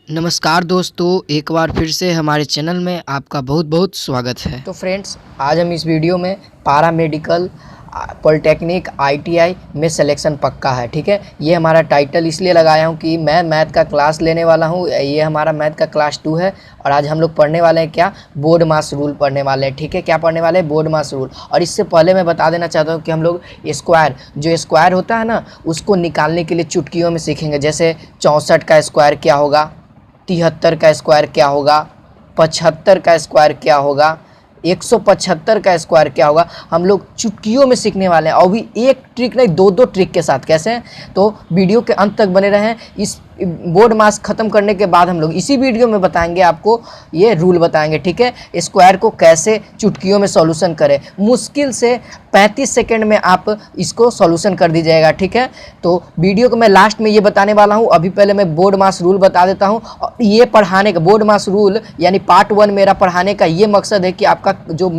नमस्कार दोस्तों, एक बार फिर से हमारे चैनल में आपका बहुत बहुत स्वागत है। तो फ्रेंड्स, आज हम इस वीडियो में पारा मेडिकल पॉलिटेक्निक आईटीआई में सिलेक्शन पक्का है। ठीक है, ये हमारा टाइटल इसलिए लगाया हूँ कि मैं मैथ का क्लास लेने वाला हूँ। ये हमारा मैथ का क्लास 2 है और आज हम लोग पढ़ने वाले हैं क्या, बोर्ड मास रूल पढ़ने वाले हैं। ठीक है, क्या पढ़ने वाले हैं, बोर्ड मास रूल। और इससे पहले मैं बता देना चाहता हूँ कि हम लोग स्क्वायर, जो स्क्वायर होता है ना, उसको निकालने के लिए चुटकियों में सीखेंगे। जैसे 64 का स्क्वायर क्या होगा, 73 का स्क्वायर क्या होगा, 75 का स्क्वायर क्या होगा, 175 का स्क्वायर क्या होगा, हम लोग चुटकियों में सीखने वाले हैं। और भी एक ट्रिक नहीं, दो दो ट्रिक के साथ। कैसे? तो वीडियो के अंत तक बने रहें। इस बोर्ड मास ख़त्म करने के बाद हम लोग इसी वीडियो में बताएंगे, आपको ये रूल बताएंगे। ठीक है, स्क्वायर को कैसे चुटकियों में सॉल्यूशन करें। मुश्किल से 35 सेकेंड में आप इसको सॉल्यूशन कर दीजिएगा। ठीक है, तो वीडियो को मैं लास्ट में ये बताने वाला हूँ। अभी पहले मैं बोर्ड मास रूल बता देता हूँ। और ये पढ़ाने का बोर्ड मास रूल यानी पार्ट 1 मेरा पढ़ाने का ये मकसद है कि आपका जो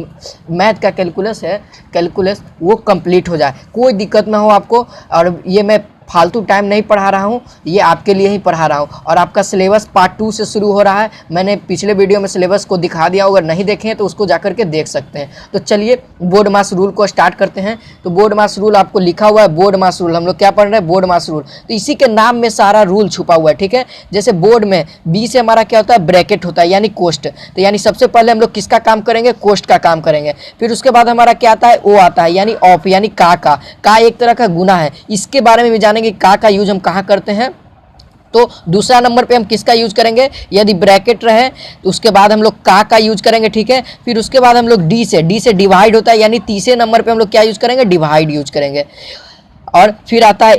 मैथ का कैलकुलस वो कंप्लीट हो जाए, कोई दिक्कत ना हो आपको। और ये मैं फालतू टाइम नहीं पढ़ा रहा हूँ, ये आपके लिए ही पढ़ा रहा हूँ। और आपका सिलेबस पार्ट 2 से शुरू हो रहा है। मैंने पिछले वीडियो में सिलेबस को दिखा दिया, अगर नहीं देखे हैं तो उसको जाकर के देख सकते हैं। तो चलिए बोर्ड मास रूल को स्टार्ट करते हैं। तो बोर्ड मास रूल आपको लिखा हुआ है, बोर्ड मास रूल। हम लोग क्या पढ़ रहे हैं, बोर्ड मास रूल। तो इसी के नाम में सारा रूल छुपा हुआ है। ठीक है, जैसे बोर्ड में बी से हमारा क्या होता है, ब्रैकेट होता है यानी कोष्ट। तो यानी सबसे पहले हम लोग किसका काम करेंगे, कोष्ट का काम करेंगे। फिर उसके बाद हमारा क्या आता है, ओ आता है यानी ऑफ यानी का एक तरह का गुना है। इसके बारे में भी जानेंगे, का यूज हम कहाँ करते हैं। तो दूसरा नंबर पे हम किसका यूज करेंगे, यदि ब्रैकेट रहे तो उसके बाद हम लोग का यूज करेंगे। ठीक है, फिर उसके बाद हम लोग डी से डिवाइड होता है यानी तीसरे नंबर पे हम लोग क्या यूज करेंगे, डिवाइड यूज करेंगे। और फिर आता है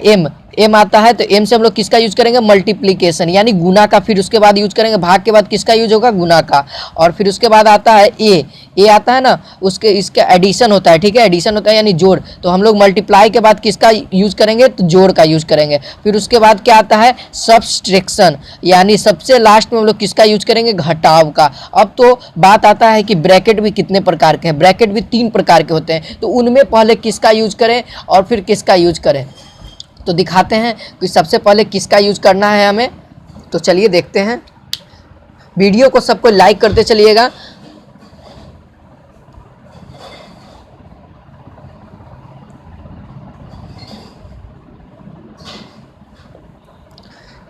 एम आता है, तो एम से हम लोग किसका यूज करेंगे, मल्टीप्लीकेशन यानी गुना का। फिर उसके बाद यूज करेंगे, भाग के बाद किसका यूज होगा, गुना का। और फिर उसके बाद आता है ए आता है ना, उसके इसका एडिशन होता है। ठीक है, एडिशन होता है यानी जोड़। तो हम लोग मल्टीप्लाई के बाद किसका यूज करेंगे, तो जोड़ का यूज करेंगे। फिर उसके बाद क्या आता है, सब्सट्रैक्शन यानी सबसे लास्ट में हम लोग किसका यूज करेंगे, घटाव का। अब तो बात आता है कि ब्रैकेट भी कितने प्रकार के हैं। ब्रैकेट भी 3 प्रकार के होते हैं, तो उनमें पहले किसका यूज करें और फिर किसका यूज करें। तो दिखाते हैं कि सबसे पहले किसका यूज करना है हमें। तो चलिए देखते हैं। वीडियो को सबको लाइक करते चलिएगा।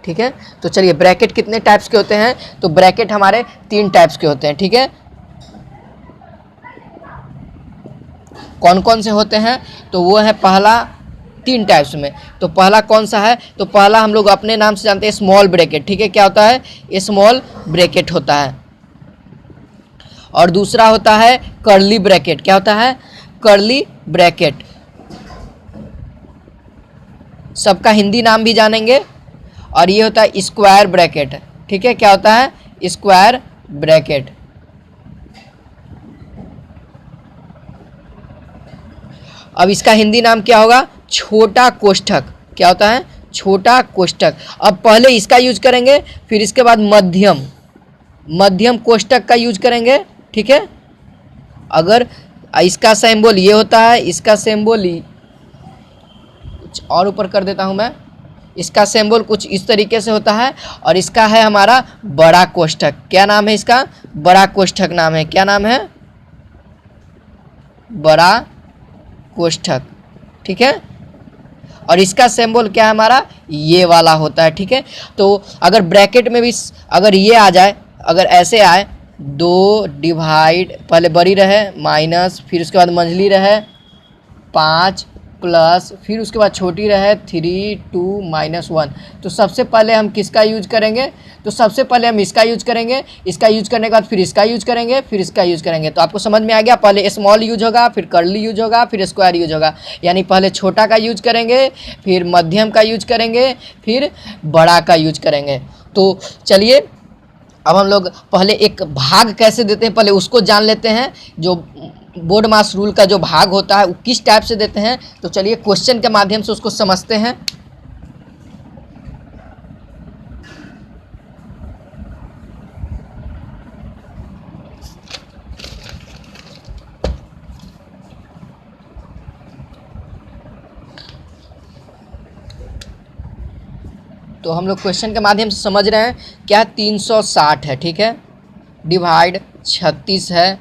ठीक है, तो चलिए ब्रैकेट कितने टाइप्स के होते हैं, तो ब्रैकेट हमारे 3 टाइप्स के होते हैं। ठीक है, कौन कौन से होते हैं, तो वो है पहला 3 टाइप्स में। तो पहला कौन सा है, तो पहला हम लोग अपने नाम से जानते हैं, स्मॉल ब्रैकेट। ठीक है, क्या होता है, स्मॉल ब्रैकेट होता है। और दूसरा होता है कर्ली ब्रैकेट। क्या होता है, कर्ली ब्रैकेट। सबका हिंदी नाम भी जानेंगे। और ये होता है स्क्वायर ब्रैकेट। ठीक है, क्या होता है, स्क्वायर ब्रैकेट। अब इसका हिंदी नाम क्या होगा, छोटा कोष्ठक। क्या होता है, छोटा कोष्ठक। अब पहले इसका यूज करेंगे, फिर इसके बाद मध्यम कोष्ठक का यूज करेंगे। ठीक है, अगर इसका सिंबल ये होता है, इसका सिंबल कुछ और ऊपर कर देता हूं मैं, इसका सिंबल कुछ इस तरीके से होता है। और इसका है हमारा बड़ा कोष्ठक। क्या नाम है इसका, बड़ा कोष्ठक नाम है। क्या नाम है, बड़ा कोष्ठक। ठीक है, और इसका सिंबल क्या है हमारा, ये वाला होता है। ठीक है, तो अगर ब्रैकेट में भी अगर ये आ जाए, अगर ऐसे आए, 2 डिवाइड, पहले बड़ी रहे माइनस, फिर उसके बाद मंझली रहे 5 प्लस, फिर उसके बाद छोटी रहे 3 2 -1। तो सबसे पहले हम किसका यूज करेंगे, तो सबसे पहले हम इसका यूज करेंगे। इसका यूज करने के बाद फिर इसका यूज करेंगे, फिर इसका यूज करेंगे। तो आपको समझ में आ गया, पहले स्मॉल यूज होगा, फिर कर्ली यूज होगा, फिर स्क्वायर यूज होगा। यानी पहले छोटा का यूज करेंगे, फिर मध्यम का यूज करेंगे, फिर बड़ा का यूज करेंगे। तो चलिए अब हम लोग पहले एक भाग कैसे देते हैं, पहले उसको जान लेते हैं। जो बोर्ड मास रूल का जो भाग होता है वो किस टाइप से देते हैं, तो चलिए क्वेश्चन के माध्यम से उसको समझते हैं। तो हम लोग क्वेश्चन के माध्यम से समझ रहे हैं क्या 360 है, ठीक है, डिवाइड 36 है,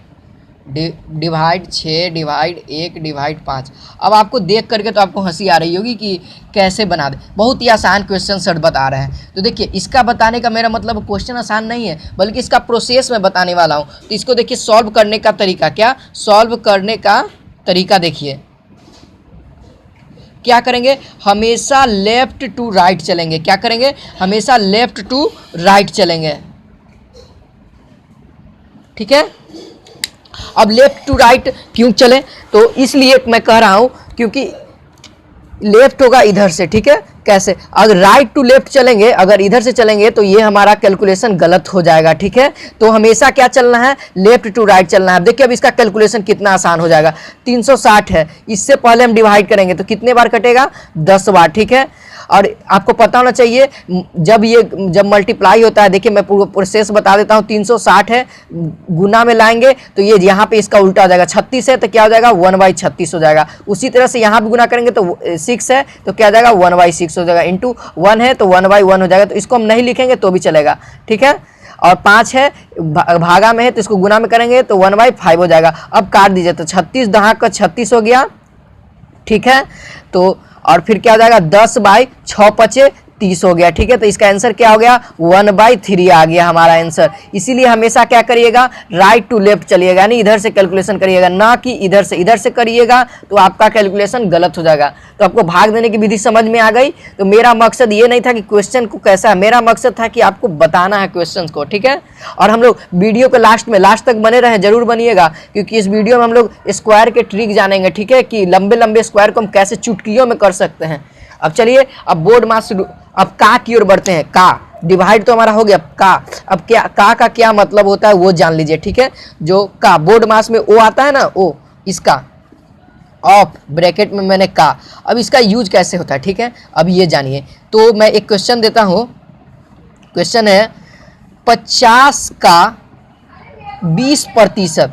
डिवाइड 6, डिवाइड 1, डिवाइड 5। अब आपको देख करके तो आपको हंसी आ रही होगी कि कैसे बना दे, बहुत ही आसान क्वेश्चन सर बता रहे हैं। तो देखिए इसका बताने का मेरा मतलब क्वेश्चन आसान नहीं है, बल्कि इसका प्रोसेस मैं बताने वाला हूँ। तो इसको देखिए सॉल्व करने का तरीका, क्या सॉल्व करने का तरीका देखिए क्या करेंगे, हमेशा लेफ्ट टू राइट चलेंगे। क्या करेंगे, हमेशा लेफ्ट टू राइट चलेंगे, ठीक है। अब लेफ्ट टू राइट क्यों चले, तो इसलिए मैं कह रहा हूं क्योंकि लेफ्ट होगा इधर से, ठीक है। कैसे, अगर राइट टू लेफ्ट चलेंगे, अगर इधर से चलेंगे तो ये हमारा कैलकुलेशन गलत हो जाएगा, ठीक है। तो हमेशा क्या चलना है, लेफ्ट टू राइट चलना है। अब देखिए अब इसका कैलकुलेशन कितना आसान हो जाएगा। 360 है, इससे पहले हम डिवाइड करेंगे तो कितने बार कटेगा, 10 बार, ठीक है। और आपको पता होना चाहिए जब मल्टीप्लाई होता है, देखिए मैं पूरा प्रोसेस बता देता हूँ। 360 है, गुना में लाएंगे तो ये यहाँ पे इसका उल्टा हो जाएगा। 36 है तो क्या हो जाएगा, 1/36 हो जाएगा। उसी तरह से यहाँ भी गुना करेंगे तो 6 है तो क्या हो जाएगा, 1/6 हो जाएगा। इंटू 1 है तो 1/1 हो जाएगा। तो इसको हम नहीं लिखेंगे तो भी चलेगा, ठीक है। और 5 है, भागा में है तो इसको गुना में करेंगे तो 1/5 हो जाएगा। अब काट दीजिए तो 36 दहाक का 36 हो गया, ठीक है। तो और फिर क्या हो जाएगा, 10/6 = 30 हो गया, ठीक है। तो इसका आंसर क्या हो गया, 1/3 आ गया हमारा आंसर। इसीलिए हमेशा क्या करिएगा, राइट टू लेफ्ट चलिएगा, यानी इधर से कैलकुलेशन करिएगा, ना कि इधर से। इधर से करिएगा तो आपका कैलकुलेशन गलत हो जाएगा। तो आपको भाग देने की विधि समझ में आ गई। तो मेरा मकसद ये नहीं था कि क्वेश्चन को कैसा है, मेरा मकसद था कि आपको बताना है क्वेश्चन को, ठीक है। और हम लोग वीडियो के लास्ट तक बने रहें, जरूर बनिएगा, क्योंकि इस वीडियो में हम लोग स्क्वायर के ट्रिक जानेंगे, ठीक है, कि लंबे लंबे स्क्वायर को हम कैसे चुटकियों में कर सकते हैं। अब चलिए अब बोर्ड मास, अब का की ओर बढ़ते हैं। का डिवाइड तो हमारा हो गया, का अब क्या, का क्या मतलब होता है वो जान लीजिए, ठीक है। जो का बोर्ड मास में ओ आता है ना, ओ, इसका ऑफ ब्रैकेट में मैंने का, अब इसका यूज कैसे होता है, ठीक है, अब ये जानिए। तो मैं एक क्वेश्चन देता हूं, क्वेश्चन है 50 का 20%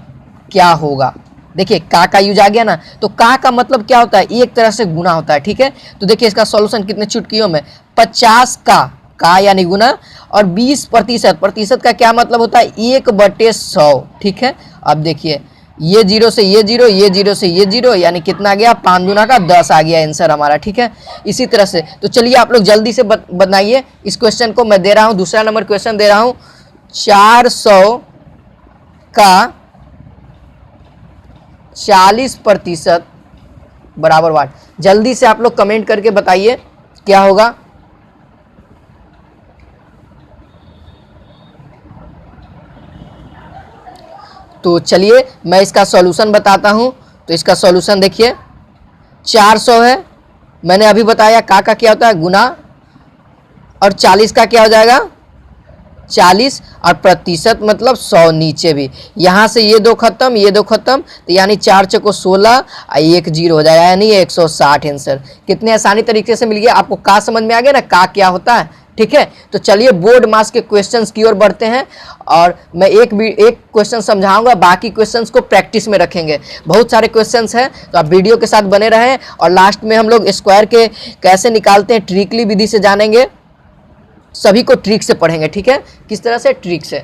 क्या होगा। देखिए का यूज आ गया ना, तो का मतलब क्या होता है, एक तरह से गुना होता है, ठीक है। तो देखिए इसका सॉल्यूशन कितने चुटकियों में, 50 का यानी गुना, और 20% का क्या मतलब होता है, 1/100, ठीक है। अब देखिए ये 0 से ये 0, ये 0 से ये 0, यानी कितना आ गया, 5 गुना का 10 आ गया आंसर हमारा, ठीक है। इसी तरह से तो चलिए आप लोग जल्दी से बनाइए इस क्वेश्चन को। मैं दे रहा हूँ दूसरा नंबर क्वेश्चन दे रहा हूँ, 400 का 40% बराबर वाट। जल्दी से आप लोग कमेंट करके बताइए क्या होगा। तो चलिए मैं इसका सॉल्यूशन बताता हूं। तो इसका सॉल्यूशन देखिए, 400 है, मैंने अभी बताया का क्या होता है, गुना, और 40 का क्या हो जाएगा, 40, और प्रतिशत मतलब 100 नीचे भी, यहाँ से ये दो खत्म, ये दो खत्म, तो यानी 4 चौको 16 और 1 0 हो जाएगा, यानी 160 आंसर। कितने आसानी तरीके से मिल गया आपको। का समझ में आ गया ना, का क्या होता है, ठीक है। तो चलिए बोर्ड मास के क्वेश्चंस की ओर बढ़ते हैं, और मैं एक क्वेश्चन समझाऊंगा, बाकी क्वेश्चंस को प्रैक्टिस में रखेंगे। बहुत सारे क्वेश्चंस हैं, तो आप वीडियो के साथ बने रहें। और लास्ट में हम लोग स्क्वायर के कैसे निकालते हैं ट्रिकली विधि से जानेंगे, सभी को ट्रिक से पढ़ेंगे, ठीक है, किस तरह से, ट्रिक से।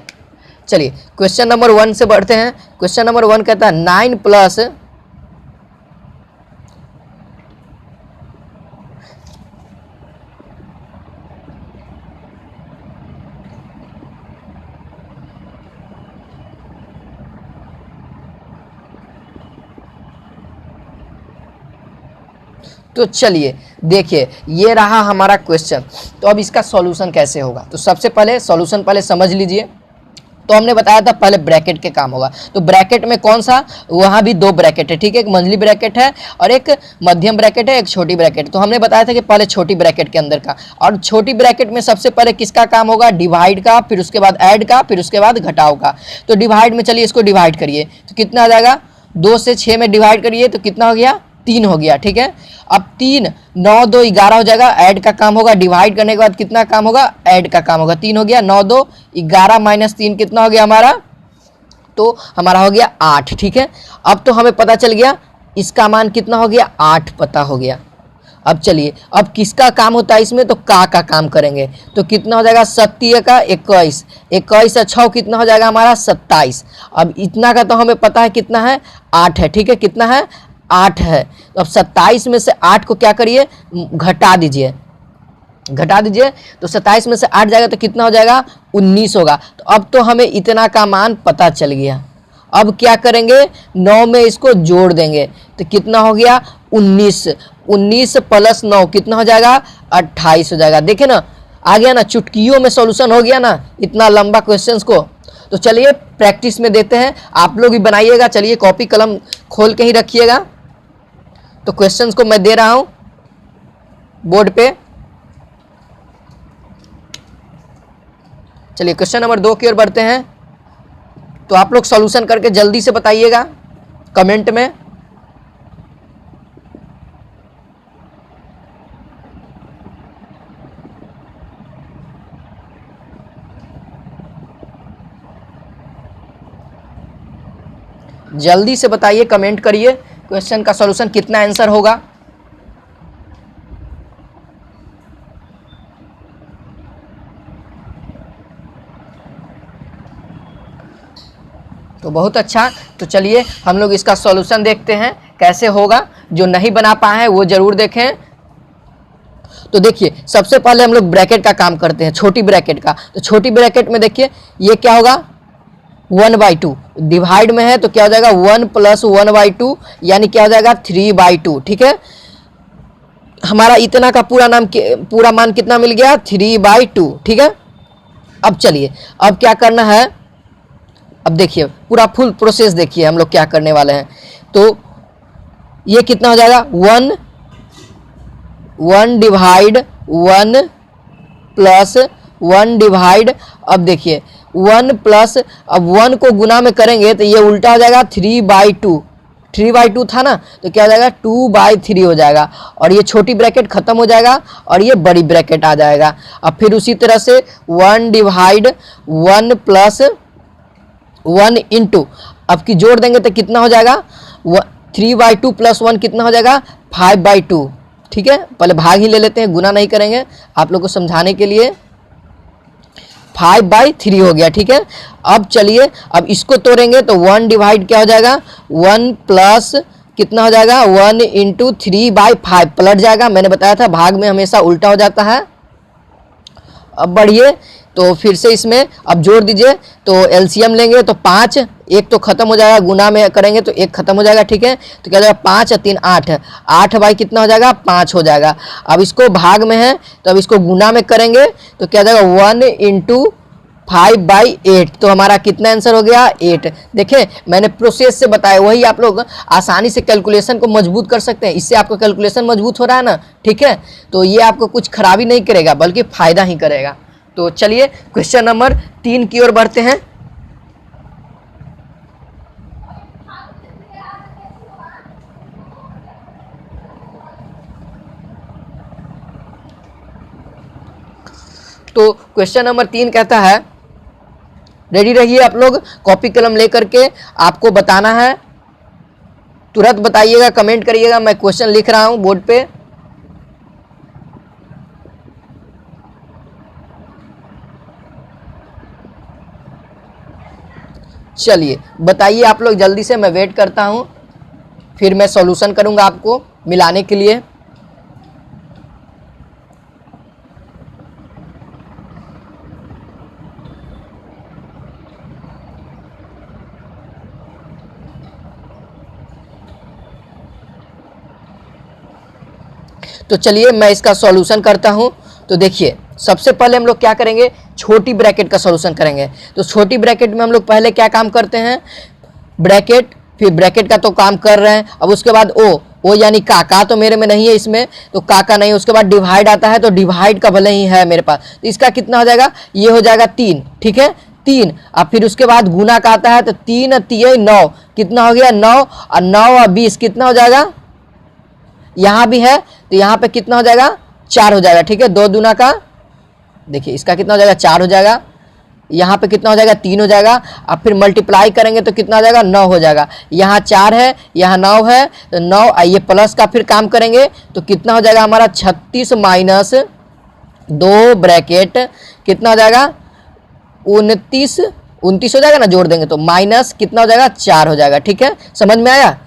चलिए क्वेश्चन नंबर 1 से बढ़ते हैं। क्वेश्चन नंबर 1 कहता है 9 प्लस तो चलिए देखिए ये रहा हमारा क्वेश्चन। तो अब इसका सॉल्यूशन कैसे होगा, तो सबसे पहले सॉल्यूशन पहले समझ लीजिए। तो हमने बताया था पहले ब्रैकेट के काम होगा। तो ब्रैकेट में कौन सा, वहाँ भी 2 ब्रैकेट है, ठीक है, एक मंझली ब्रैकेट है और एक मध्यम ब्रैकेट है, एक छोटी ब्रैकेट। तो हमने बताया था कि पहले छोटी ब्रैकेट के अंदर का, और छोटी ब्रैकेट में सबसे पहले किसका काम होगा, डिवाइड का, फिर उसके बाद ऐड का, फिर उसके बाद घटाव का। तो डिवाइड में चलिए इसको डिवाइड करिए, तो कितना आ जाएगा, 2 से 6 में डिवाइड करिए तो कितना हो गया, 3 हो गया, ठीक है। अब 3 9 2 11 हो जाएगा, ऐड का काम होगा, डिवाइड करने के बाद कितना काम होगा, ऐड का काम होगा। 3 हो गया, 9 2 11 माइनस 3 कितना हो गया हमारा, तो हमारा हो गया 8, ठीक है। अब तो हमें पता चल गया इसका मान कितना हो गया, 8 पता हो गया। अब चलिए, अब किसका काम होता है इसमें, तो का काम करेंगे। तो कितना हो जाएगा 7 का 21, 21 और 6 कितना हो जाएगा हमारा 27। अब इतना का तो हमें पता है कितना है, 8 है, ठीक है, कितना है 8 है। तो अब 27 में से 8 को क्या करिए, घटा दीजिए, घटा दीजिए। तो 27 में से 8 जाएगा तो कितना हो जाएगा 19 होगा। तो अब तो हमें इतना का मान पता चल गया। अब क्या करेंगे, 9 में इसको जोड़ देंगे तो कितना हो गया 19, 19 प्लस 9 कितना हो जाएगा 28 हो जाएगा। देखे ना, आ गया ना, चुटकियों में सॉल्यूशन हो गया ना इतना लंबा क्वेश्चंस को। तो चलिए प्रैक्टिस में देते हैं, आप लोग भी बनाइएगा। चलिए कॉपी कलम खोल के ही रखिएगा। तो क्वेश्चंस को मैं दे रहा हूं बोर्ड पे। चलिए क्वेश्चन नंबर 2 की ओर बढ़ते हैं। तो आप लोग सॉल्यूशन करके जल्दी से बताइएगा कमेंट में। जल्दी से बताइए, कमेंट करिए क्वेश्चन का सॉल्यूशन कितना आंसर होगा। तो बहुत अच्छा। तो चलिए हम लोग इसका सॉल्यूशन देखते हैं कैसे होगा। जो नहीं बना पाए हैं वो जरूर देखें। तो देखिए सबसे पहले हम लोग ब्रैकेट का काम करते हैं, छोटी ब्रैकेट का। तो छोटी ब्रैकेट में देखिए ये क्या होगा 1/2, डिवाइड में है तो क्या हो जाएगा 1 + 1/2 यानी क्या हो जाएगा 3/2, ठीक है। हमारा इतना का पूरा मान कितना मिल गया 3/2, ठीक है। अब चलिए अब क्या करना है, अब देखिए पूरा फुल प्रोसेस देखिए हम लोग क्या करने वाले हैं। तो ये कितना हो जाएगा 1 डिवाइड 1 प्लस 1 डिवाइड, अब देखिए 1 प्लस, अब 1 को गुना में करेंगे तो ये उल्टा हो जाएगा 3/2, 3/2 था ना, तो क्या हो जाएगा 2/3 हो जाएगा। और ये छोटी ब्रैकेट खत्म हो जाएगा और ये बड़ी ब्रैकेट आ जाएगा। अब फिर उसी तरह से 1 डिवाइड 1 प्लस 1 इंटू, अब की जोड़ देंगे तो कितना हो जाएगा 3/2 प्लस 1 कितना हो जाएगा 5/2, ठीक है। पहले भाग ही ले लेते हैं, गुना नहीं करेंगे आप लोग को समझाने के लिए। 5/3 हो गया, ठीक है। अब चलिए अब इसको तोड़ेंगे तो 1 डिवाइड क्या हो जाएगा 1 प्लस कितना हो जाएगा 1 इंटू 3/5 पलट जाएगा। मैंने बताया था भाग में हमेशा उल्टा हो जाता है। अब बढ़िए, तो फिर से इसमें अब जोड़ दीजिए। तो एलसीएम लेंगे तो 5, एक तो खत्म हो जाएगा, गुना में करेंगे तो एक खत्म हो जाएगा, ठीक है। तो क्या हो जाएगा 5 और 3 8, 8 बाई कितना हो जाएगा 5 हो जाएगा। अब इसको भाग में है तो अब इसको गुना में करेंगे तो क्या हो जाएगा 1 इंटू 5/8, तो हमारा कितना आंसर हो गया 8। देखें मैंने प्रोसेस से बताया, वही आप लोग आसानी से कैलकुलेशन को मजबूत कर सकते हैं। इससे आपका कैलकुलेशन मजबूत हो रहा है ना, ठीक है। तो ये आपको कुछ खराबी नहीं करेगा बल्कि फायदा ही करेगा। तो चलिए क्वेश्चन नंबर 3 की ओर बढ़ते हैं। तो क्वेश्चन नंबर 3 कहता है, रेडी रहिए आप लोग, कॉपी कलम लेकर के आपको बताना है। तुरंत बताइएगा, कमेंट करिएगा, मैं क्वेश्चन लिख रहा हूं बोर्ड पे। चलिए बताइए आप लोग जल्दी से, मैं वेट करता हूं, फिर मैं सॉल्यूशन करूंगा आपको मिलाने के लिए। तो चलिए मैं इसका सॉल्यूशन करता हूं। तो देखिए सबसे पहले हम लोग क्या करेंगे, छोटी ब्रैकेट का सॉल्यूशन करेंगे। तो छोटी ब्रैकेट में हम लोग पहले क्या काम करते हैं, ब्रैकेट, फिर ब्रैकेट का तो काम कर रहे हैं। अब उसके बाद ओ यानी का तो मेरे में नहीं है इसमें, तो का नहीं। उसके बाद डिवाइड आता है तो डिवाइड का भले ही है मेरे पास, तो इसका कितना हो जाएगा, ये हो जाएगा 3, ठीक है 3। अब फिर उसके बाद गुना का आता है तो 3 और 3 9, कितना हो गया 9, और 9 और 20 कितना हो जाएगा, यहाँ भी है तो यहाँ पे कितना हो जाएगा 4 हो जाएगा, ठीक है। 2 दूना का, देखिए इसका कितना हो जाएगा 4 हो जाएगा। यहाँ पे कितना हो जाएगा 3 हो जाएगा। अब फिर मल्टीप्लाई करेंगे तो कितना हो जाएगा 9 हो जाएगा। यहाँ 4 है, यहाँ 9 है, तो 9 आइए प्लस का फिर काम करेंगे तो कितना हो जाएगा हमारा 36 माइनस 2 ब्रैकेट कितना हो जाएगा 29 हो जाएगा ना, जोड़ देंगे तो माइनस कितना हो जाएगा 4 हो जाएगा। ठीक है, समझ में आया,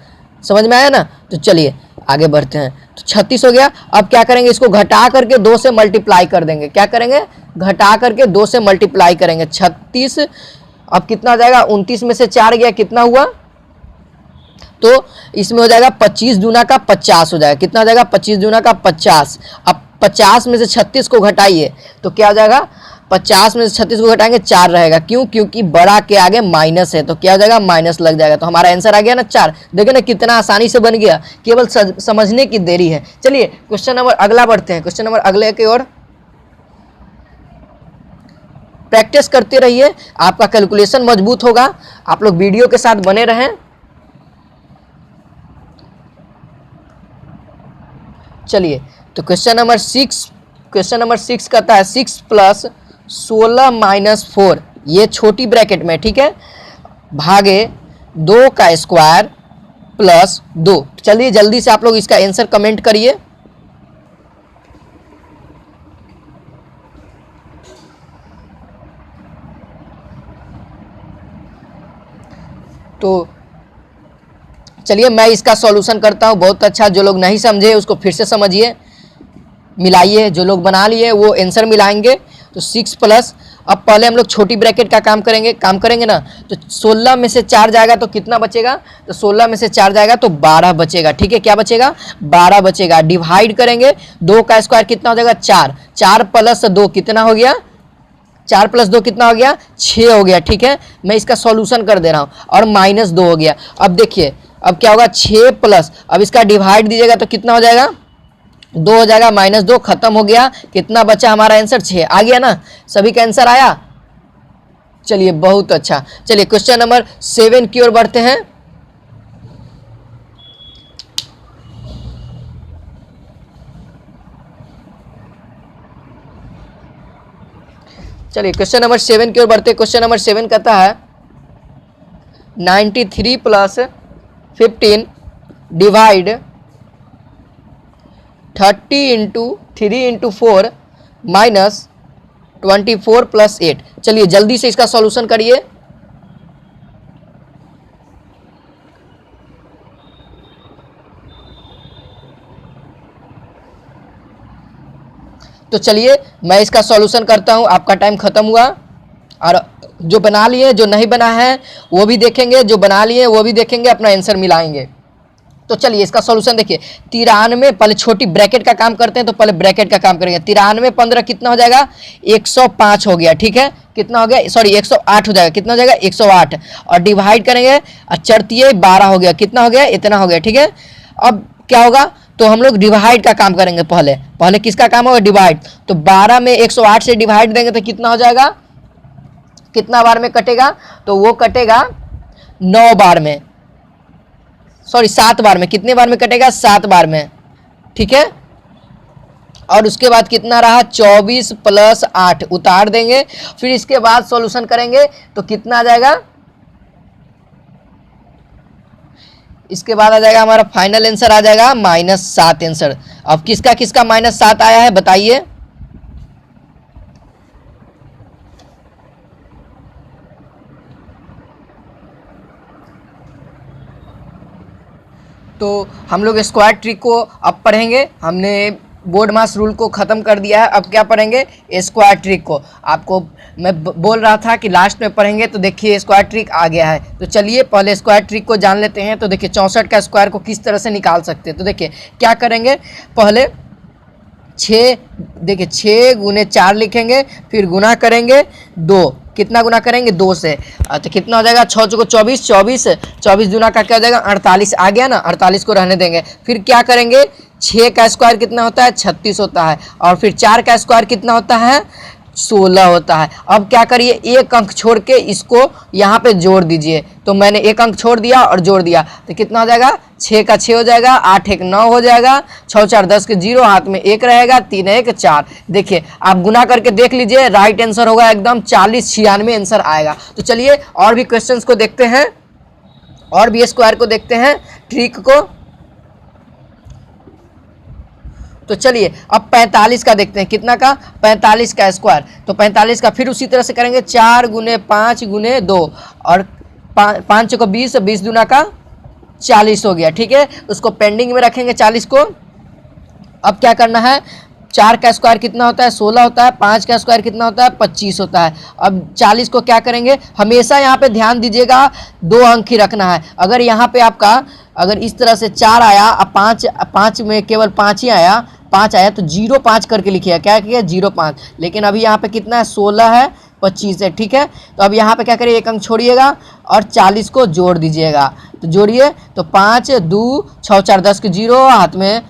समझ में आया ना। तो चलिए आगे बढ़ते हैं। तो 36 हो गया। अब क्या करेंगे, इसको घटा करके 2 से मल्टीप्लाई कर देंगे। क्या करेंगे, घटा करके 2 से मल्टीप्लाई करेंगे। 36 अब कितना हो जाएगा 29 में से 4 गया कितना हुआ, तो इसमें हो जाएगा 25 दूना का 50 हो जाएगा। कितना हो जाएगा 25 दूना का 50। अब 50 में से 36 को घटाइए तो क्या हो जाएगा, 50 में से 36 को घटाएंगे 4 रहेगा। क्यों, क्योंकि बड़ा के आगे माइनस है तो क्या हो जाएगा माइनस लग जाएगा। तो हमारा आंसर आ गया ना 4। देखिए ना कितना आसानी से बन गया, केवल समझने की देरी है। चलिए क्वेश्चन नंबर अगला बढ़ते हैं। क्वेश्चन नंबर अगले की ओर प्रैक्टिस करते रहिए, आपका कैलकुलेशन मजबूत होगा। आप लोग वीडियो के साथ बने रहें। चलिए तो क्वेश्चन नंबर 6 कहता है 6 प्लस 16 माइनस 4, ये छोटी ब्रैकेट में, ठीक है, भागे 2 का स्क्वायर प्लस 2। चलिए जल्दी से आप लोग इसका आंसर कमेंट करिए। तो चलिए मैं इसका सॉल्यूशन करता हूँ। बहुत अच्छा, जो लोग नहीं समझे उसको फिर से समझिए, मिलाइए। जो लोग बना लिए वो आंसर मिलाएंगे। तो 6 प्लस, अब पहले हम लोग छोटी ब्रैकेट का काम करेंगे ना। तो 16 में से 4 जाएगा तो कितना बचेगा, तो 16 में से 4 जाएगा तो 12 बचेगा। ठीक है, क्या बचेगा 12 बचेगा। डिवाइड करेंगे 2 का स्क्वायर कितना हो जाएगा 4, 4 प्लस 2 कितना हो गया, 4 प्लस 2 कितना हो गया 6 हो गया। ठीक है, मैं इसका सॉल्यूशन कर दे रहा हूँ। और माइनस 2 हो गया। अब देखिए अब क्या होगा 6 प्लस, अब इसका डिवाइड दीजिएगा तो कितना हो जाएगा 2 हो जाएगा, माइनस 2 खत्म हो गया। कितना बचा हमारा आंसर 6 आ गया ना, सभी का आंसर आया। चलिए बहुत अच्छा। चलिए क्वेश्चन नंबर 7 की ओर बढ़ते हैं। चलिए क्वेश्चन नंबर 7 की ओर बढ़ते हैं। क्वेश्चन नंबर 7 कहता है 93 plus 15 divide 30 into 3 into 4 minus 24 plus 8। चलिए जल्दी से इसका सॉल्यूशन करिए। तो चलिए मैं इसका सॉल्यूशन करता हूं, आपका टाइम खत्म हुआ। और जो बना लिए, जो नहीं बना है वो भी देखेंगे, जो बना लिए वो भी देखेंगे, अपना आंसर मिलाएंगे। तो चलिए इसका सॉल्यूशन देखिए। 93, पहले छोटी ब्रैकेट का काम करते हैं, तो पहले ब्रैकेट का काम करेंगे। 93 15 कितना हो जाएगा 105 हो गया। ठीक है, कितना हो गया, सॉरी 108 हो जाएगा। कितना हो जाएगा 108। और डिवाइड करेंगे, चढ़ती 12 हो गया। कितना हो गया, इतना हो गया। ठीक है, अब क्या होगा, तो हम लोग डिवाइड का काम करेंगे। पहले किसका काम होगा, डिवाइड। तो 12 में 108 से डिवाइड देंगे तो कितना हो जाएगा, कितना बार में कटेगा, तो वो कटेगा 9 बार में, सॉरी 7 बार में। कितने बार में कटेगा, 7 बार में। ठीक है, और उसके बाद कितना रहा 24 प्लस 8 उतार देंगे। फिर इसके बाद सॉल्यूशन करेंगे तो कितना आ जाएगा, इसके बाद आ जाएगा हमारा फाइनल आंसर आ जाएगा -7 आंसर। अब किसका किसका -7 आया है बताइए। तो हम लोग स्क्वायर ट्रिक को अब पढ़ेंगे। हमने बोर्ड मास रूल को ख़त्म कर दिया है, अब क्या पढ़ेंगे स्क्वायर ट्रिक को। आपको मैं बोल रहा था कि लास्ट में पढ़ेंगे, तो देखिए स्क्वायर ट्रिक आ गया है। तो चलिए पहले स्क्वायर ट्रिक को जान लेते हैं। तो देखिए 64 का स्क्वायर को किस तरह से निकाल सकते हैं। तो देखिए क्या करेंगे, पहले 6, देखिए 6 गुने 4 लिखेंगे, फिर गुना करेंगे 2। कितना गुना करेंगे 2 से, तो कितना हो जाएगा 6 चौको 24, 24 दूना का क्या हो जाएगा 48 आ गया ना, 48 को रहने देंगे। फिर क्या करेंगे 6 का स्क्वायर कितना होता है 36 होता है, और फिर 4 का स्क्वायर कितना होता है 16 होता है। अब क्या करिए, एक अंक छोड़ के इसको यहाँ पे जोड़ दीजिए। तो मैंने एक अंक छोड़ दिया और जोड़ दिया, तो कितना हो जाएगा 6 का 6 हो जाएगा, 8 1 9 हो जाएगा, 6 4 10 के 0, हाथ में 1 रहेगा, 3 1 4। देखिए आप गुना करके देख लीजिए, राइट आंसर होगा एकदम 40 96 आंसर आएगा। तो चलिए और भी क्वेश्चंस को देखते हैं, और भी स्क्वायर को देखते हैं, ट्रिक को। तो चलिए अब 45 का देखते हैं, कितना का, 45 का स्क्वायर। तो 45 का फिर उसी तरह से करेंगे, 4 गुने 5 गुने 2 और 5 को 20, 20 दूना का 40 हो गया। ठीक है, उसको पेंडिंग में रखेंगे 40 को। अब क्या करना है, 4 का स्क्वायर कितना होता है, 16 होता है, 5 का स्क्वायर कितना होता है, 25 होता है। अब 40 को क्या करेंगे, हमेशा यहाँ पे ध्यान दीजिएगा 2 अंक ही रखना है। अगर यहाँ पे आपका अगर इस तरह से 4 आया, अब 5 में केवल 5 ही आया, 5 आया तो 0 5 करके लिखिएगा, क्या किया 0 5। लेकिन अभी यहाँ पे कितना है, 16 है, 25 है। ठीक है, तो अब यहाँ पे क्या करिए, 1 अंक छोड़िएगा और 40 को जोड़ दीजिएगा। तो जोड़िए, तो 5 2 6 4 10 के 0, हाथ में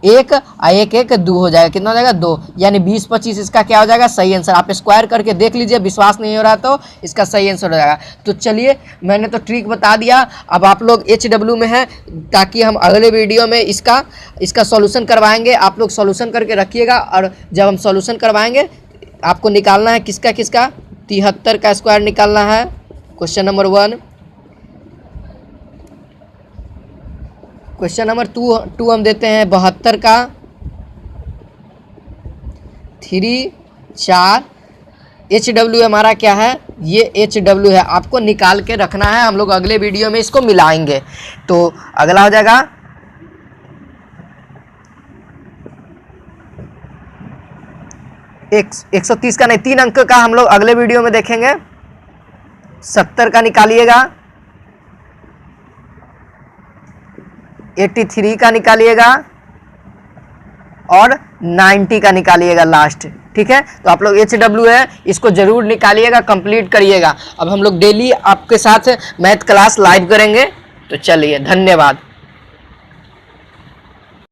1 1 1 2 हो जाएगा, कितना हो जाएगा 2, यानी 20 25 इसका क्या हो जाएगा, सही आंसर। आप स्क्वायर करके देख लीजिए, विश्वास नहीं हो रहा तो इसका सही आंसर हो जाएगा। तो चलिए मैंने तो ट्रिक बता दिया, अब आप लोग HW में हैं, ताकि हम अगले वीडियो में इसका सॉल्यूशन करवाएंगे। आप लोग सॉल्यूशन करके रखिएगा, और जब हम सॉल्यूशन करवाएंगे आपको निकालना है किसका 73 का स्क्वायर निकालना है। Question number 1। क्वेश्चन नंबर 2 हम देते हैं 72 का 3 4। HW हमारा क्या है, ये HW है, आपको निकाल के रखना है, हम लोग अगले वीडियो में इसको मिलाएंगे। तो अगला हो जाएगा 130 का नहीं, 3 अंक का हम लोग अगले वीडियो में देखेंगे। 70 का निकालिएगा, 83 का निकालिएगा और 90 का निकालिएगा लास्ट। ठीक है, तो आप लोग HW है, इसको जरूर निकालिएगा, कंप्लीट करिएगा। अब हम लोग डेली आपके साथ मैथ क्लास लाइव करेंगे। तो चलिए, धन्यवाद।